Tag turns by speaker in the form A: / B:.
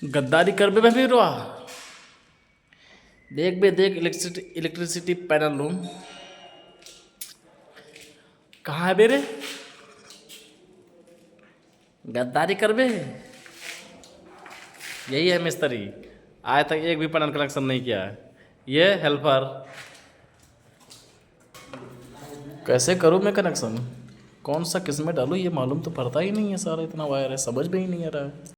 A: गद्दारी कर बे फिर वाह। देख बे देख, इलेक्ट्रिसिटी पैनल रूम कहाँ है बे रे? गद्दारी कर बे। यही है मिस्त्री, आज तक एक भी पैनल कनेक्शन नहीं किया है। ये हेल्पर कैसे करूँ मैं कनेक्शन? कौन सा किस में डालूँ ये मालूम तो पड़ता ही नहीं है। सारा इतना वायर है, समझ में ही नहीं आ रहा है।